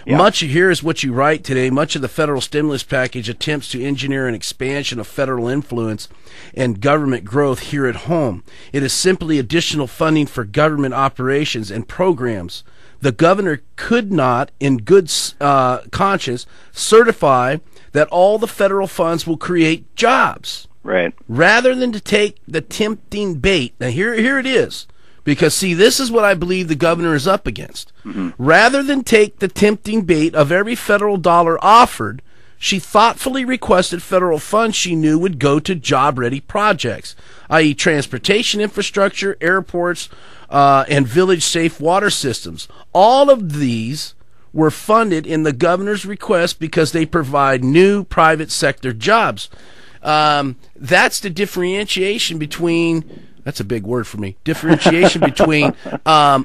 Yeah. Here is what you write today. Much of the federal stimulus package attempts to engineer an expansion of federal influence and government growth here at home. It is simply additional funding for government operations and programs. The governor could not, in good conscience, certify that all the federal funds will create jobs. Right. Rather than to take the tempting bait. Now, here it is. Because, see, this is what I believe the governor is up against. Mm-hmm. Rather than take the tempting bait of every federal dollar offered, she thoughtfully requested federal funds she knew would go to job-ready projects, i.e. transportation infrastructure, airports, and village-safe water systems. All of these were funded in the governor's request because they provide new private sector jobs. That's the differentiation between... That's a big word for me. Differentiation between the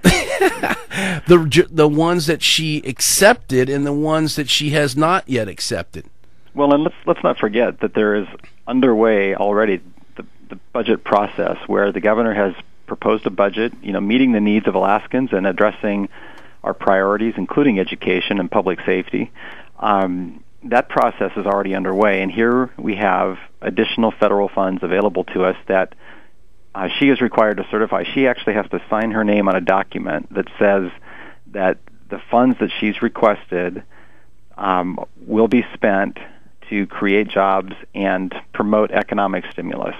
ones that she accepted and the ones that she has not yet accepted. Well, and let's not forget that there is underway already the budget process where the governor has proposed a budget, meeting the needs of Alaskans and addressing our priorities, including education and public safety. That process is already underway, and here we have additional federal funds available to us that she is required to certify. She actually has to sign her name on a document that says that the funds that she's requested will be spent to create jobs and promote economic stimulus.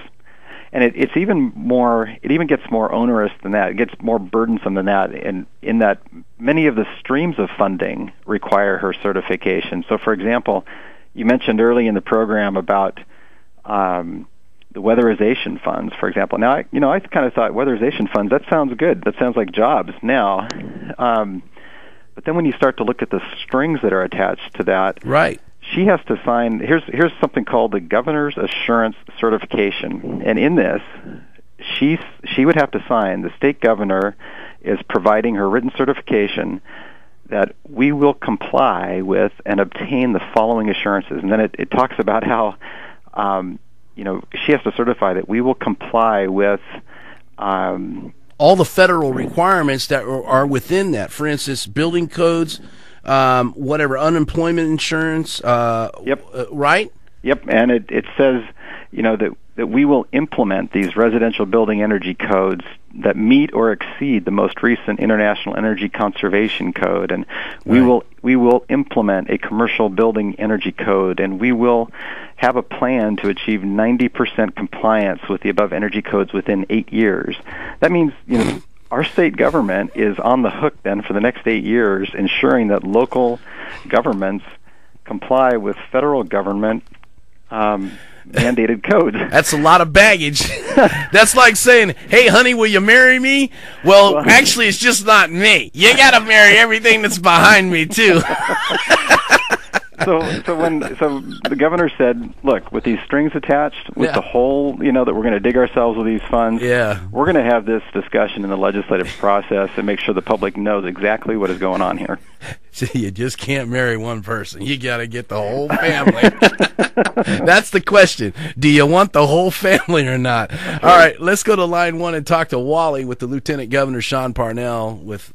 And it even gets more onerous than that. It gets more burdensome than that, in that many of the streams of funding require her certification. So, for example, you mentioned early in the program about the weatherization funds, for example. Now, I kind of thought weatherization funds, that sounds good. That sounds like jobs now. But then when you start to look at the strings that are attached to that, right, she has to sign. Here's something called the Governor's Assurance Certification, and in this, she would have to sign. The state governor is providing her written certification that we will comply with and obtain the following assurances, and then it talks about how she has to certify that we will comply with all the federal requirements that are within that. For instance, building codes. Whatever, unemployment insurance, yep. Right? Yep, and it says, that we will implement these residential building energy codes that meet or exceed the most recent International Energy Conservation Code, and we will implement a commercial building energy code, and we will have a plan to achieve 90% compliance with the above energy codes within 8 years. That means, our state government is on the hook then for the next 8 years, ensuring that local governments comply with federal government mandated codes. That's a lot of baggage. That's like saying, hey, honey, will you marry me? Well, actually, it's just not me. You got to marry everything that's behind me, too. So the governor said, look, with these strings attached, with the whole, that we're going to dig ourselves with these funds, we're going to have this discussion in the legislative process and make sure the public knows exactly what is going on here. See, you just can't marry one person. You got to get the whole family. That's the question. Do you want the whole family or not? All right, let's go to line one and talk to Wally with the Lieutenant Governor Sean Parnell with,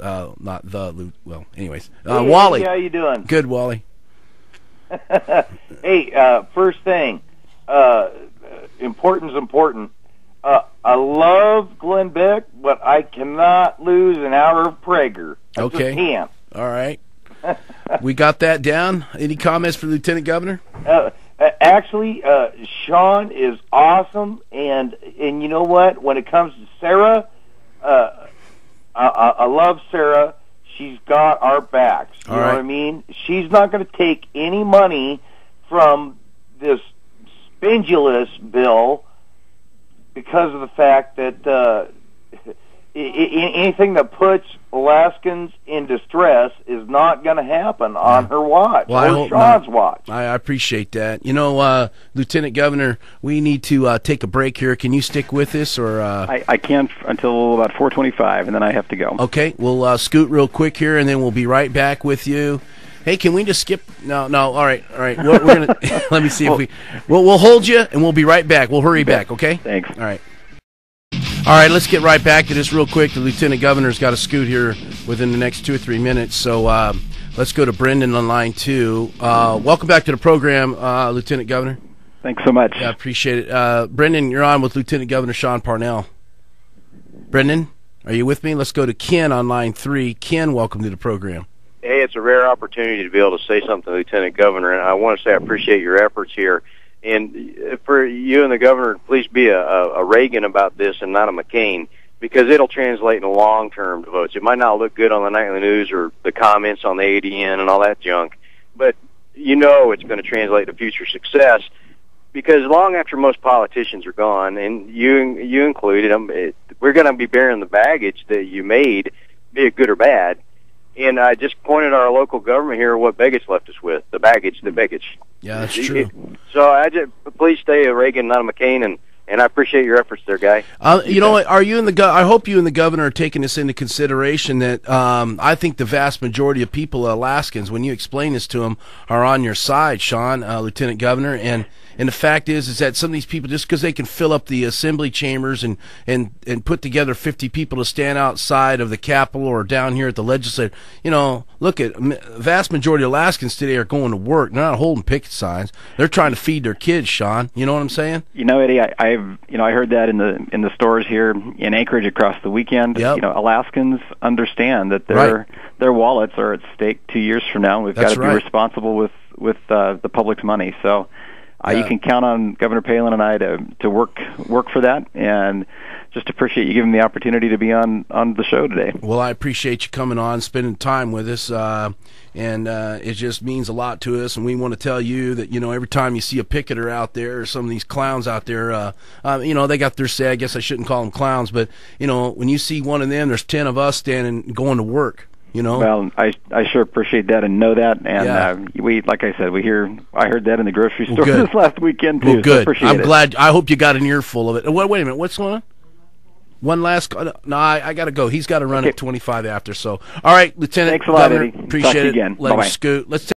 anyways. Wally. Hey, how you doing? Good, Wally. Hey, first thing, important's important. I love Glenn Beck, but I cannot lose an hour of Prager. I just can't. All right. We got that down. Any comments for Lieutenant Governor? Actually, Sean is awesome, and you know what? When it comes to Sarah, I love Sarah. She's got our backs. You know what I mean? She's not going to take any money from this spendulous bill because of the fact that anything that puts Alaskans in distress is not going to happen on her watch or Sean's watch. I appreciate that. Lieutenant Governor, we need to take a break here. Can you stick with us? Or I can't until about 4:25, and then I have to go. Okay, we'll scoot real quick here, and then we'll be right back with you. Hey, can we just skip? No. All right. We're gonna let me see if we'll hold you, and we'll be right back. We'll hurry back. Okay. Thanks. All right. All right, let's get right back to this real quick. The Lieutenant Governor's got to scoot here within the next 2 or 3 minutes. So Let's go to Brendan on line 2. Welcome back to the program, Lieutenant Governor. Thanks so much. Yeah, appreciate it. Brendan, you're on with Lieutenant Governor Sean Parnell. Brendan, are you with me? Let's go to Ken on line 3. Ken, welcome to the program. Hey, it's a rare opportunity to be able to say something to Lieutenant Governor, and I want to say I appreciate your efforts here. And for you and the Governor, please be a Reagan about this and not a McCain, because it'll translate into long-term votes. It might not look good on the nightly news or the comments on the ADN and all that junk, but you know it's going to translate to future success, because long after most politicians are gone, and you included them, we're going to be bearing the baggage that you made, be it good or bad. And I just pointed our local government here what Begich left us with, the baggage. Yeah, that's true. So please stay a Reagan, not a McCain, and I appreciate your efforts there, guy. You know what? Are you and I hope you and the Governor are taking this into consideration. That I think the vast majority of people, Alaskans, when you explain this to them, are on your side, Sean, Lieutenant Governor. And the fact is that some of these people, just because they can fill up the assembly chambers and put together 50 people to stand outside of the Capitol or down here at the legislature, look at vast majority of Alaskans today are going to work. They're not holding picket signs. They're trying to feed their kids, Sean. You know what I'm saying? Eddie, I heard that in the stores here in Anchorage across the weekend. Yep. Alaskans understand that their wallets are at stake 2 years from now. We've got to be responsible with the public's money. So. You can count on Governor Palin and I to work for that, and just appreciate you giving me the opportunity to be on the show today. Well, I appreciate you coming on, spending time with us, and it just means a lot to us. And we want to tell you that every time you see a picketer out there or some of these clowns out there, they got their say. I guess I shouldn't call them clowns, but when you see one of them, there's 10 of us standing going to work. Well, I sure appreciate that and know that, and we, like I said, I heard that in the grocery store this last weekend too. Well, good. So I'm glad. I hope you got an earful of it. Wait a minute. What's going on? One last. No, I got to go. He's got to run at 25 after. So, all right, Lieutenant. Thanks a lot, Governor, Eddie. appreciate Talk to you it. again. Let him Bye-bye. scoot. Let's.